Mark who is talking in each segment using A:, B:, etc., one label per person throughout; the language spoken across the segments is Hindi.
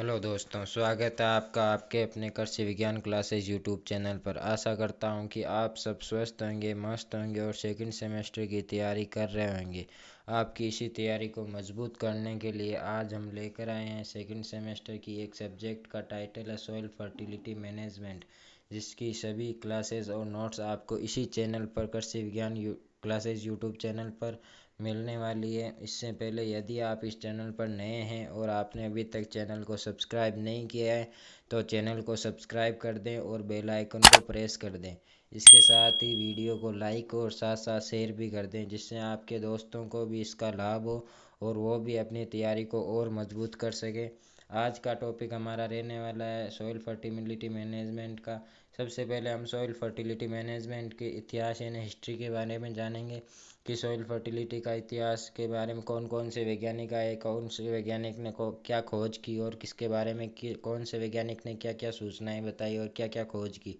A: हेलो दोस्तों, स्वागत है आपका आपके अपने कृषि विज्ञान क्लासेस यूट्यूब चैनल पर। आशा करता हूं कि आप सब स्वस्थ होंगे, मस्त होंगे और सेकंड सेमेस्टर की तैयारी कर रहे होंगे। आपकी इसी तैयारी को मजबूत करने के लिए आज हम लेकर आए हैं सेकंड सेमेस्टर की एक सब्जेक्ट का टाइटल है सॉइल फर्टिलिटी मैनेजमेंट, जिसकी सभी क्लासेस और नोट्स आपको इसी चैनल पर कृषि विज्ञान क्लासेस यूट्यूब चैनल पर मिलने वाली है। इससे पहले यदि आप इस चैनल पर नए हैं और आपने अभी तक चैनल को सब्सक्राइब नहीं किया है तो चैनल को सब्सक्राइब कर दें और बेल आइकन को प्रेस कर दें। इसके साथ ही वीडियो को लाइक और साथ साथ शेयर भी कर दें, जिससे आपके दोस्तों को भी इसका लाभ हो और वो भी अपनी तैयारी को और मजबूत कर सके। आज का टॉपिक हमारा रहने वाला है सॉइल फर्टिलिटी मैनेजमेंट का। सबसे पहले हम सॉइल फर्टिलिटी मैनेजमेंट के इतिहास यानी हिस्ट्री के बारे में जानेंगे कि सॉइल फर्टिलिटी का इतिहास के बारे में कौन कौन से वैज्ञानिक आए, कौन से वैज्ञानिक ने क्या खोज की और किसके बारे में कौन से वैज्ञानिक ने क्या क्या सूचनाएं बताई और क्या क्या खोज की।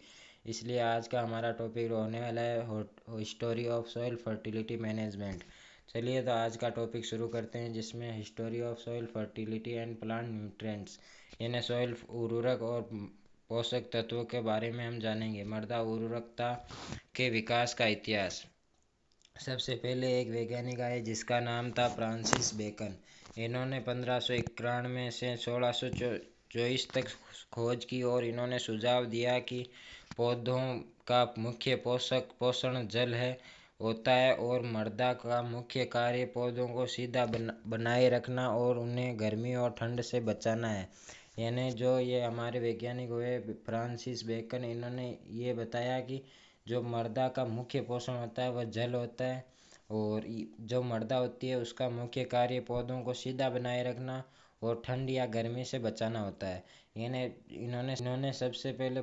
A: इसलिए आज का हमारा टॉपिक होने वाला है history of soil fertility management. चलिए तो आज का टॉपिक शुरू करते हैं, जिसमें history of soil fertility and plant nutrients यानी सॉइल उर्वरक और पोषक तत्वों के बारे में हम जानेंगे। मृदा उर्वरकता के विकास का इतिहास। सबसे पहले एक वैज्ञानिक आए जिसका नाम था फ्रांसिस बेकन। इन्होंने 1591 से 1624 तक खोज की और इन्होंने सुझाव दिया कि पौधों का मुख्य पोषक पोषण जल है होता है और मृदा का मुख्य कार्य पौधों को सीधा बनाए रखना और उन्हें गर्मी और ठंड से बचाना है। यानी जो ये हमारे वैज्ञानिक हुए फ्रांसिस बेकन, इन्होंने ये बताया कि जो मृदा का मुख्य पोषण होता है वह जल होता है और जो मृदा होती है उसका मुख्य कार्य पौधों को सीधा बनाए रखना और ठंड या गर्मी से बचाना होता है। यानी इन्होंने सबसे पहले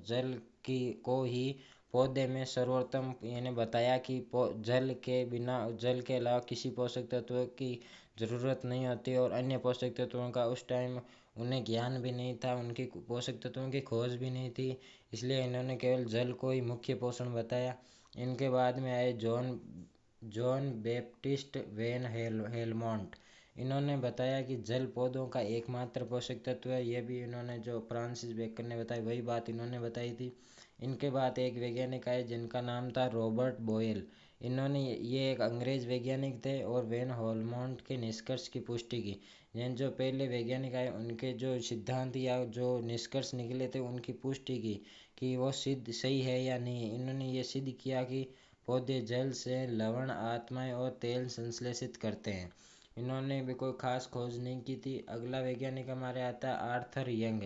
A: जल की को ही पौधे में सर्वोत्तम यानी बताया कि जल के अलावा किसी पोषक तत्व की ज़रूरत नहीं होती और अन्य पोषक तत्वों का उस टाइम उन्हें ज्ञान भी नहीं था, उनकी पोषक तत्वों की खोज भी नहीं थी, इसलिए इन्होंने केवल जल को ही मुख्य पोषण बताया। इनके बाद में आए John John Baptist when Helmont. इन्होंने बताया कि जल पौधों का एकमात्र पोषक तत्व है। यह भी इन्होंने जो फ्रांसिस बेकन ने बताई वही बात इन्होंने बताई थी। इनके बाद एक वैज्ञानिक आए जिनका नाम था रॉबर्ट बॉयल। इन्होंने ये एक अंग्रेज वैज्ञानिक थे और वेन हेलमोंट के निष्कर्ष की पुष्टि की। यानी जो पहले वैज्ञानिक आए उनके जो सिद्धांत या जो निष्कर्ष निकले थे उनकी पुष्टि की कि वो सिद्ध सही है या नहीं। इन्होंने ये सिद्ध किया कि पौधे जल से लवण, आत्माएं और तेल संश्लेषित करते हैं। इन्होंने भी कोई खास खोज नहीं की थी। अगला वैज्ञानिक हमारे आता है आर्थर यंग।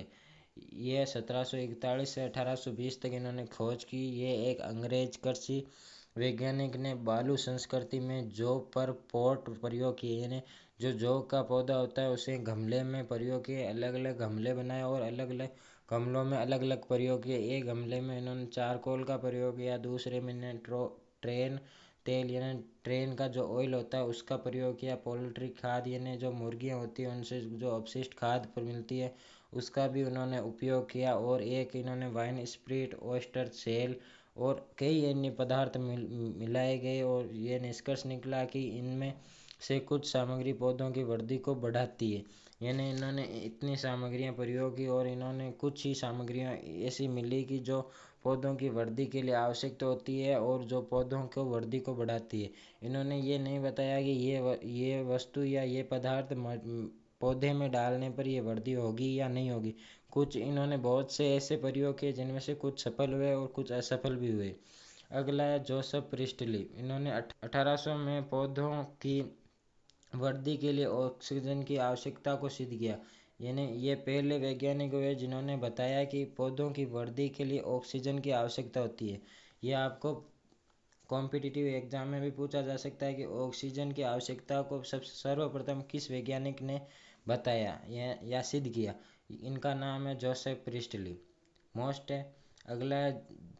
A: ये 1741 से 1820 तक इन्होंने खोज की। ये एक अंग्रेज कृषि वैज्ञानिक ने बालू संस्कृति में जौ पर पॉट प्रयोग किए, यानी जो जौ का पौधा होता है उसे गमले में प्रयोग किए, अलग अलग गमले बनाए और अलग अलग गमलों में अलग अलग प्रयोग किए। एक गमले में इन्होंने चारकोल का प्रयोग किया, दूसरे में ट्रेन तेल यानी ट्रेन का जो ऑयल होता है उसका प्रयोग किया, पोल्ट्री खाद यानी जो मुर्गियाँ होती हैं उनसे जो अपशिष्ट खाद पर मिलती है उसका भी उन्होंने उपयोग किया, और एक इन्होंने वाइन स्प्रिट, ओस्टर सेल और कई अन्य पदार्थ मिलाए गए और ये निष्कर्ष निकला कि इनमें से कुछ सामग्री पौधों की वृद्धि को बढ़ाती है। यानी इन्होंने इतनी सामग्रियां प्रयोग की और इन्होंने कुछ ही सामग्रियां ऐसी मिली कि जो पौधों की वृद्धि के लिए आवश्यक तो होती है और जो पौधों को वृद्धि को बढ़ाती है। इन्होंने ये नहीं बताया कि ये वस्तु या ये पदार्थ पौधे में डालने पर ये वृद्धि होगी या नहीं होगी। कुछ इन्होंने बहुत से ऐसे प्रयोग किए जिनमें से कुछ सफल हुए और कुछ असफल भी हुए। अगला है जोसेफ प्रिस्टली। इन्होंने 1800 में पौधों की वृद्धि के लिए ऑक्सीजन की आवश्यकता को सिद्ध किया। यानी ये पहले वैज्ञानिक हुए जिन्होंने बताया कि पौधों की वृद्धि के लिए ऑक्सीजन की आवश्यकता होती है। यह आपको कॉम्पिटिटिव एग्जाम में भी पूछा जा सकता है कि ऑक्सीजन की आवश्यकता को सर्वप्रथम किस वैज्ञानिक ने बताया या सिद्ध किया। इनका नाम है जोसेफ प्रिस्टली। मोस्ट है। अगला है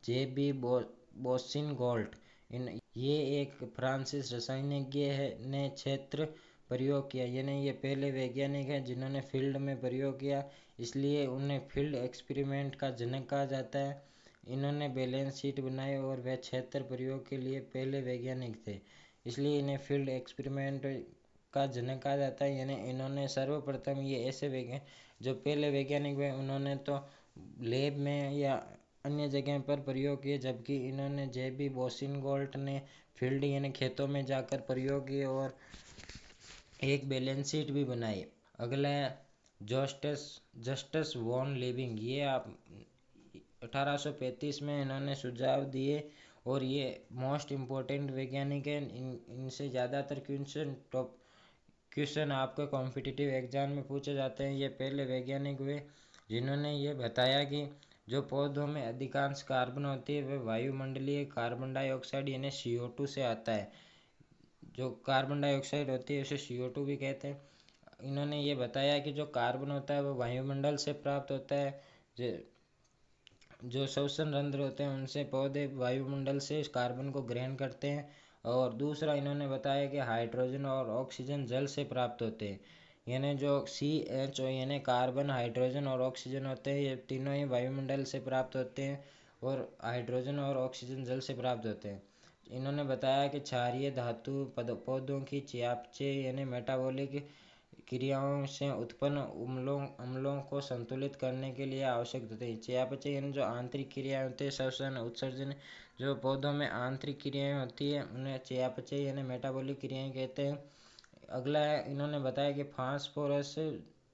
A: जे बी बोस्सिन गोल्ट। इन ये एक फ्रांसीस रसायनज्ञ है ने क्षेत्र प्रयोग किया, यानी ये पहले वैज्ञानिक हैं जिन्होंने फील्ड में प्रयोग किया, इसलिए उन्हें फील्ड एक्सपेरिमेंट का जनक कहा जाता है। इन्होंने बैलेंस शीट बनाई और वह क्षेत्र प्रयोग के लिए पहले वैज्ञानिक थे, इसलिए इन्हें फील्ड एक्सपेरिमेंट का जनक कहा जाता है। यानी इन्होंने सर्वप्रथम ये ऐसे वैज्ञानिक जो पहले वैज्ञानिक हुए उन्होंने तो लैब में या अन्य जगह पर प्रयोग किए, जबकि इन्होंने जेबी बोसिंगोल्ट ने फील्ड यानी खेतों में जाकर प्रयोग किए और एक बैलेंस शीट भी बनाई। अगला है जस्टस जस्टस वॉन लिविंग। ये आप 1835 में इन्होंने सुझाव दिए और ये मोस्ट इम्पोर्टेंट वैज्ञानिक है। इनसे ज़्यादातर क्वेश्चन आपके कॉम्पिटिटिव एग्जाम में पूछे जाते हैं। ये पहले वैज्ञानिक हुए जिन्होंने ये बताया कि जो पौधों में अधिकांश कार्बन होती है वह वायुमंडलीय कार्बन डाइऑक्साइड यानी CO2 से आता है। जो कार्बन डाइऑक्साइड होती है उसे CO2 भी कहते हैं। इन्होंने ये बताया कि जो कार्बन होता है वो वायुमंडल से प्राप्त होता है। जो श्वसन रंध्र होते हैं उनसे पौधे वायुमंडल से इस कार्बन को ग्रहण करते हैं। और दूसरा इन्होंने बताया कि हाइड्रोजन और ऑक्सीजन जल से प्राप्त होते हैं। यानी जो CHO यानी कार्बन, हाइड्रोजन और ऑक्सीजन होते हैं ये तीनों ही वायुमंडल से प्राप्त होते हैं और हाइड्रोजन और ऑक्सीजन जल से प्राप्त होते हैं। इन्होंने बताया कि क्षारीय धातु पौधों की चयापचय यानी मेटाबॉलिक क्रियाओं से उत्पन्न अम्लों को संतुलित करने के लिए आवश्यक होते हैं। चयापचय यानी जो आंतरिक क्रियाएं होती है, श्वसन, उत्सर्जन, जो पौधों में आंतरिक क्रियाएं होती है उन्हें चयापचय यानी मेटाबॉलिक क्रियाएं कहते हैं। अगला है इन्होंने बताया कि फास्फोरस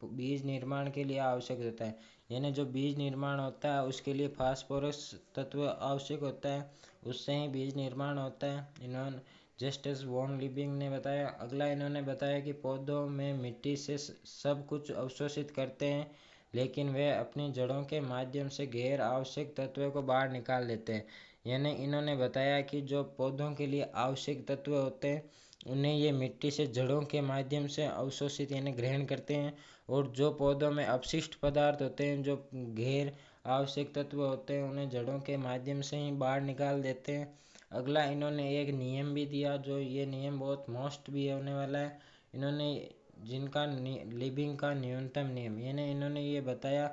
A: बीज निर्माण के लिए आवश्यक होता है। यानी जो बीज निर्माण होता है उसके लिए फास्फोरस तत्व आवश्यक होता है, उससे ही बीज निर्माण होता है। इन्होंने जस्टिस वॉन लिविंग ने बताया। अगला इन्होंने बताया कि पौधों में मिट्टी से सब कुछ अवशोषित करते हैं, लेकिन वे अपनी जड़ों के माध्यम से गैर आवश्यक तत्वों को बाहर निकाल देते हैं। यानी इन्होंने बताया कि जो पौधों के लिए आवश्यक तत्व होते हैं उन्हें ये मिट्टी से जड़ों के माध्यम से अवशोषित यानी ग्रहण करते हैं, और जो पौधों में अपशिष्ट पदार्थ होते हैं जो गैर आवश्यक तत्व होते हैं उन्हें जड़ों के माध्यम से ही बाहर निकाल देते हैं। अगला इन्होंने एक नियम भी दिया, जो ये नियम बहुत मोस्ट भी होने वाला है। इन्होंने जिनका लिविंग का न्यूनतम नियम, यानी इन्होंने ये बताया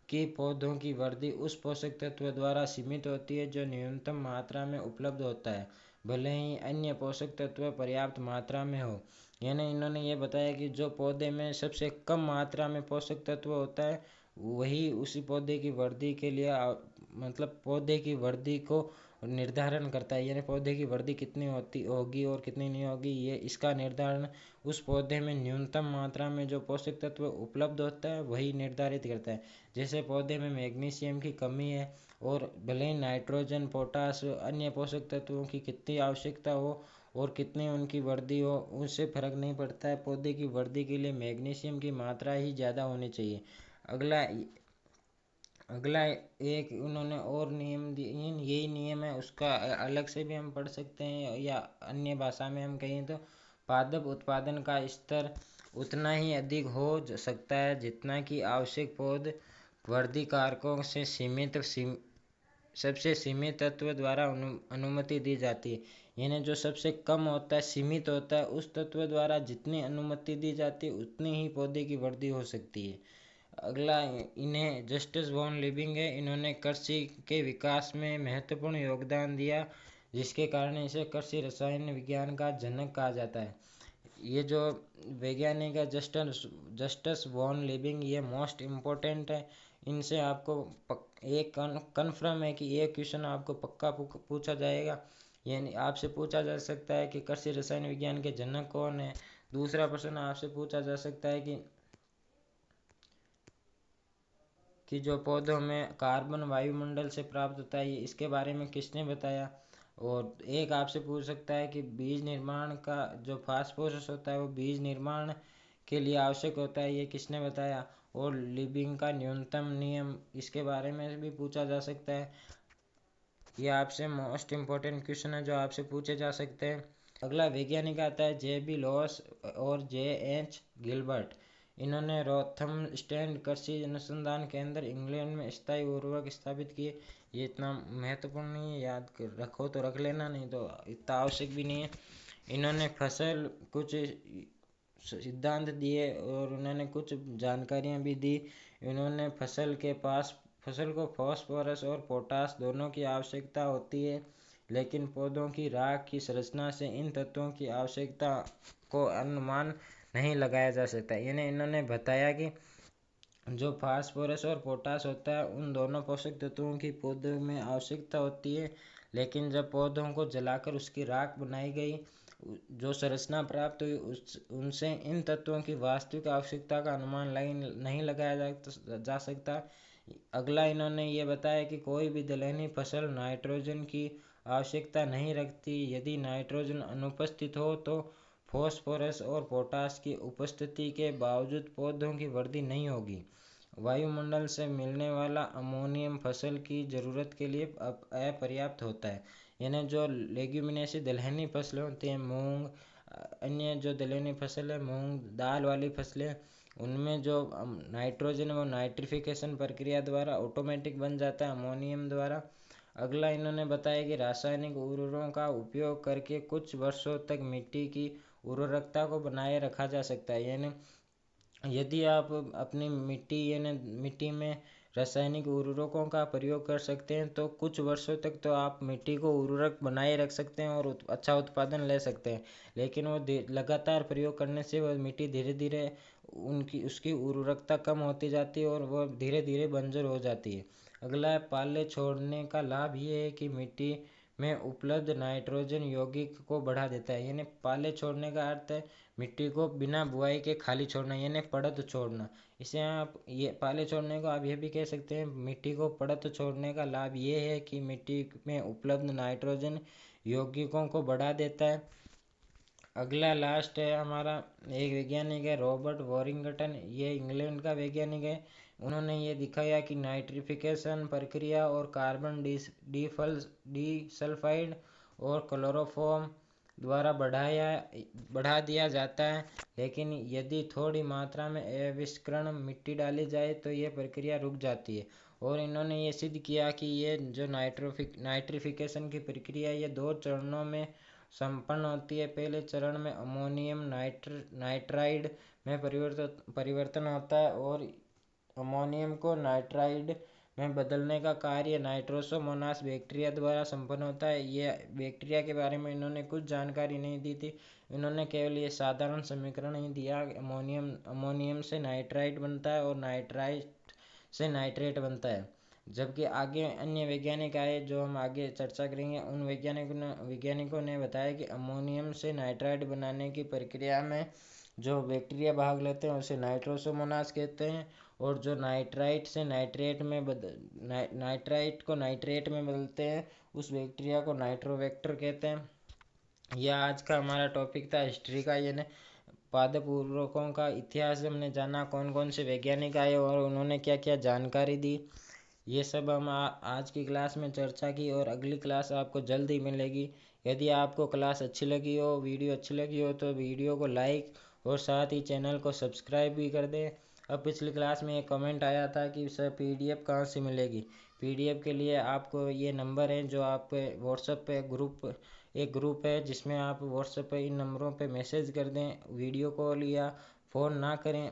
A: कि पौधों की वृद्धि उस पोषक तत्व द्वारा सीमित होती है जो न्यूनतम मात्रा में उपलब्ध होता है, भले ही अन्य पोषक तत्व पर्याप्त मात्रा में हो। यानी इन्होंने ये बताया कि जो पौधे में सबसे कम मात्रा में पोषक तत्व होता है वही उसी पौधे की वृद्धि के लिए मतलब पौधे की वृद्धि को निर्धारण करता है। यानी पौधे की वृद्धि कितनी होती होगी और कितनी नहीं होगी, ये इसका निर्धारण उस पौधे में न्यूनतम मात्रा में जो पोषक तत्व उपलब्ध होता है वही निर्धारित करता है। जैसे पौधे में मैग्नीशियम की कमी है और भले ही नाइट्रोजन, पोटास, अन्य पोषक तत्वों की कितनी आवश्यकता हो और कितनी उनकी वृद्धि हो उससे फर्क नहीं पड़ता है। पौधे की वृद्धि के लिए मैग्नीशियम की मात्रा ही ज़्यादा होनी चाहिए। अगला अगला एक उन्होंने और नियम दिए, यही नियम है, उसका अलग से भी हम पढ़ सकते हैं या अन्य भाषा में हम कहें तो पादप उत्पादन का स्तर उतना ही अधिक हो सकता है जितना कि आवश्यक पौध वृद्धि कारकों से सबसे सीमित तत्व द्वारा अनुमति दी जाती है। यानी जो सबसे कम होता है, सीमित होता है, उस तत्व द्वारा जितनी अनुमति दी जाती है उतनी ही पौधे की वृद्धि हो सकती है। अगला इन्हें जस्टिस वॉन लिविंग है। इन्होंने कृषि के विकास में महत्वपूर्ण योगदान दिया, जिसके कारण इसे कृषि रसायन विज्ञान का जनक कहा जाता है। ये जो वैज्ञानिक है जस्टिस वॉन लिविंग, ये मोस्ट इम्पोर्टेंट है। इनसे आपको एक कन्फर्म है कि ये क्वेश्चन आपको पक्का पूछा जाएगा। यानी आपसे पूछा जा सकता है कि कृषि रसायन विज्ञान के जनक कौन है। दूसरा प्रश्न आपसे पूछा जा सकता है कि जो पौधों में कार्बन वायुमंडल से प्राप्त होता है इसके बारे में किसने बताया। और एक आपसे पूछ सकता है कि बीज निर्माण का जो फास्फोरस होता है वो बीज निर्माण के लिए आवश्यक होता है, ये किसने बताया। और लिविंग का न्यूनतम नियम, इसके बारे में भी पूछा जा सकता है। ये आपसे मोस्ट इम्पोर्टेंट क्वेश्चन है जो आपसे पूछे जा सकते हैं। अगला वैज्ञानिक आता है JB लॉस और JH गिलबर्ट। इन्होंने रोथम स्टैंड कृषि अनुसंधान केंद्र इंग्लैंड में स्थायी उर्वरक स्थापित किए। ये इतना महत्वपूर्ण नहीं है, याद रखो तो रख लेना, नहीं तो इतना आवश्यक भी नहीं है। इन्होंने फसल कुछ सिद्धांत दिए और उन्होंने कुछ जानकारियां भी दी। इन्होंने फसल को फास्फोरस और पोटास दोनों की आवश्यकता होती है, लेकिन पौधों की राख की संरचना से इन तत्वों की आवश्यकता को अनुमान नहीं लगाया जा सकता। यानी इन्होंने बताया कि जो फास्फोरस और पोटास होता है उन दोनों पोषक तत्वों की पौधों में आवश्यकता होती है, लेकिन जब पौधों को जलाकर उसकी राख बनाई गई, जो संरचना प्राप्त हुई उस उनसे इन तत्वों की वास्तविक आवश्यकता का अनुमान नहीं लगाया जा सकता। अगला इन्होंने ये बताया कि कोई भी दलहनी फसल नाइट्रोजन की आवश्यकता नहीं रखती। यदि नाइट्रोजन अनुपस्थित हो तो फॉस्फोरस और पोटास की उपस्थिति के बावजूद पौधों की वृद्धि नहीं होगी। वायुमंडल से मिलने वाला अमोनियम फसल की ज़रूरत के लिए अपर्याप्त होता है। यानी जो लेग्यूमिनेसी दलहनी फसलें होती हैं, मूंग, अन्य जो दलहनी फसल है, मूंग दाल वाली फसलें, उनमें जो नाइट्रोजन वो नाइट्रिफिकेशन प्रक्रिया द्वारा ऑटोमेटिक बन जाता है अमोनियम द्वारा। अगला इन्होंने बताया कि रासायनिक उर्वरकों का उपयोग करके कुछ वर्षों तक मिट्टी की उर्वरकता को बनाए रखा जा सकता है। यानी यदि आप अपनी मिट्टी में रासायनिक उर्वरकों का प्रयोग कर सकते हैं तो कुछ वर्षों तक तो आप मिट्टी को उर्वरक बनाए रख सकते हैं और अच्छा उत्पादन ले सकते हैं। लेकिन वो लगातार प्रयोग करने से वह मिट्टी धीरे धीरे उसकी उर्वरकता कम होती जाती है और वह धीरे धीरे बंजर हो जाती है। अगला है पाले छोड़ने का लाभ। ये है कि मिट्टी में उपलब्ध नाइट्रोजन यौगिक को बढ़ा देता है। यानी पाले छोड़ने का अर्थ है मिट्टी को बिना बुआई के खाली छोड़ना, यानी पड़त छोड़ना। इसे आप ये पाले छोड़ने को आप ये भी कह सकते हैं। मिट्टी को पड़त छोड़ने का लाभ ये है कि मिट्टी में उपलब्ध नाइट्रोजन यौगिकों को बढ़ा देता है। अगला लास्ट है हमारा, एक वैज्ञानिक है रॉबर्ट वॉरिंगटन, ये इंग्लैंड का वैज्ञानिक है। उन्होंने ये दिखाया कि नाइट्रिफिकेशन प्रक्रिया और कार्बन डिसल्फाइड और क्लोरोफॉर्म द्वारा बढ़ा दिया जाता है, लेकिन यदि थोड़ी मात्रा में अविष्करण मिट्टी डाली जाए तो ये प्रक्रिया रुक जाती है। और इन्होंने ये सिद्ध किया कि ये जो नाइट्रिफिकेशन की प्रक्रिया ये 2 चरणों में संपन्न होती है। पहले चरण में अमोनियम नाइट्राइड में परिवर्तन होता है और अमोनियम को नाइट्राइड में बदलने का कार्य नाइट्रोसोमोनास बैक्टीरिया द्वारा संपन्न होता है। ये बैक्टीरिया के बारे में इन्होंने कुछ जानकारी नहीं दी थी, इन्होंने केवल ये साधारण समीकरण ही दिया। अमोनियम से नाइट्राइड बनता है और नाइट्राइट से नाइट्रेट बनता है। जबकि आगे अन्य वैज्ञानिक आए जो हम आगे चर्चा करेंगे, उन वैज्ञानिकों ने बताया कि अमोनियम से नाइट्राइड बनाने की प्रक्रिया में जो बैक्टीरिया भाग लेते हैं उसे नाइट्रोसोमोनास कहते हैं, और जो नाइट्राइट से नाइट्राइट को नाइट्रेट में बदलते हैं उस बैक्टीरिया को नाइट्रोवेक्टर कहते हैं। यह आज का हमारा टॉपिक था हिस्ट्री का। यानी पादप उर्वरकों का इतिहास हमने जाना, कौन कौन से वैज्ञानिक आए और उन्होंने क्या क्या जानकारी दी। ये सब हम आज की क्लास में चर्चा की और अगली क्लास आपको जल्द ही मिलेगी। यदि आपको क्लास अच्छी लगी हो, वीडियो अच्छी लगी हो तो वीडियो को लाइक और साथ ही चैनल को सब्सक्राइब भी कर दें। अब पिछली क्लास में एक कमेंट आया था कि सर पीडीएफ कहाँ से मिलेगी। पीडीएफ के लिए आपको ये नंबर है जो आप व्हाट्सएप पे एक ग्रुप है जिसमें आप व्हाट्सएप पे इन नंबरों पे मैसेज कर दें, वीडियो कॉल या फ़ोन ना करें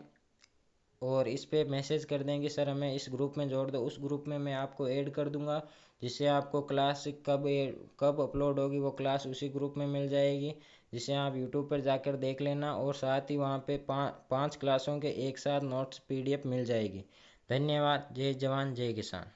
A: और इस पे मैसेज कर दें कि सर हमें इस ग्रुप में जोड़ दो। उस ग्रुप में मैं आपको ऐड कर दूंगा, जिससे आपको क्लास कब अपलोड होगी वो क्लास उसी ग्रुप में मिल जाएगी, जिसे आप यूट्यूब पर जाकर देख लेना। और साथ ही वहाँ पे 5 क्लासों के एक साथ नोट्स पीडीएफ मिल जाएगी। धन्यवाद। जय जवान जय किसान।